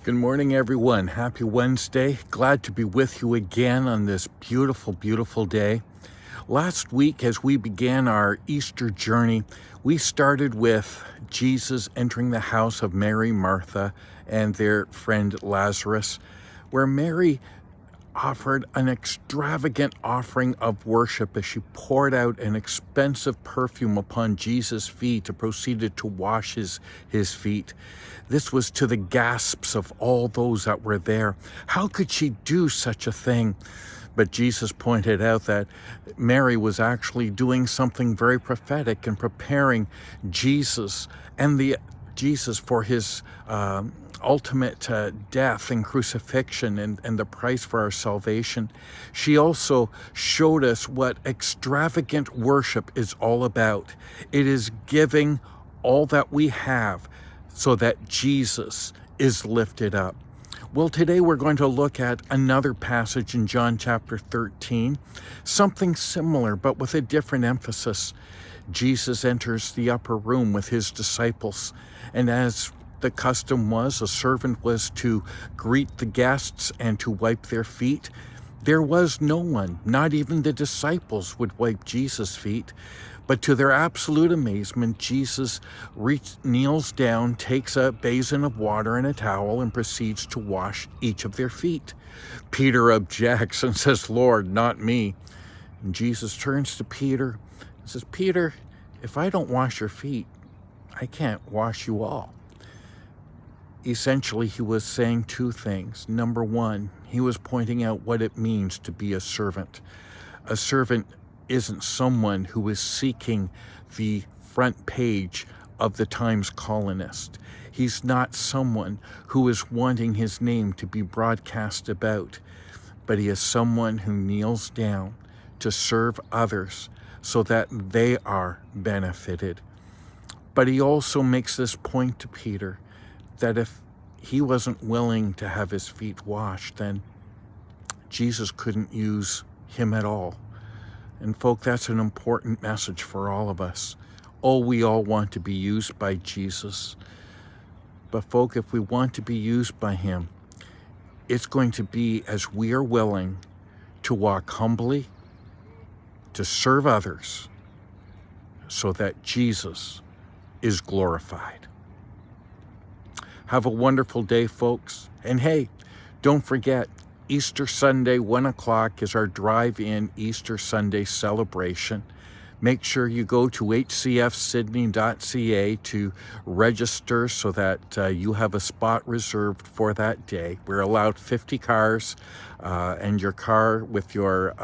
Good morning, everyone. Happy Wednesday. Glad to be with you again on this beautiful, beautiful day. Last week, as we began our Easter journey, we started with Jesus entering the house of Mary, Martha, and their friend Lazarus, where Mary offered an extravagant offering of worship as she poured out an expensive perfume upon Jesus' feet and proceeded to wash his feet. This was to the gasps of all those that were there. How could she do such a thing? But Jesus pointed out that Mary was actually doing something very prophetic and preparing Jesus for his ultimate death and crucifixion and the price for our salvation. She also showed us what extravagant worship is all about. It is giving all that we have so that Jesus is lifted up. Well, today we're going to look at another passage in John chapter 13, something similar but with a different emphasis. Jesus enters the upper room with his disciples, and as the custom was, a servant was to greet the guests and to wipe their feet. There was no one, not even the disciples, would wipe Jesus' feet. But to their absolute amazement, Jesus kneels down, takes a basin of water and a towel, and proceeds to wash each of their feet. Peter objects and says, "Lord, not me." And Jesus turns to Peter and says, "Peter, if I don't wash your feet, I can't wash you all." Essentially, he was saying two things. Number one, he was pointing out what it means to be a servant. A servant isn't someone who is seeking the front page of the Times columnist. He's not someone who is wanting his name to be broadcast about, but he is someone who kneels down to serve others so that they are benefited. But he also makes this point to Peter that if he wasn't willing to have his feet washed, then Jesus couldn't use him at all. And folk, that's an important message for all of us. Oh, we all want to be used by Jesus. But folk, if we want to be used by him, it's going to be as we are willing to walk humbly, to serve others, so that Jesus is glorified. Have a wonderful day, folks. And hey, don't forget, Easter Sunday, 1 o'clock, is our drive-in Easter Sunday celebration. Make sure you go to hcfsydney.ca to register so that you have a spot reserved for that day. We're allowed 50 cars and your car with your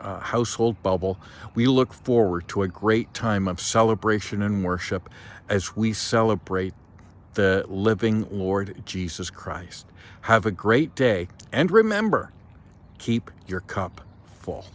household bubble. We look forward to a great time of celebration and worship as we celebrate the living Lord Jesus Christ. Have a great day, and remember, keep your cup full.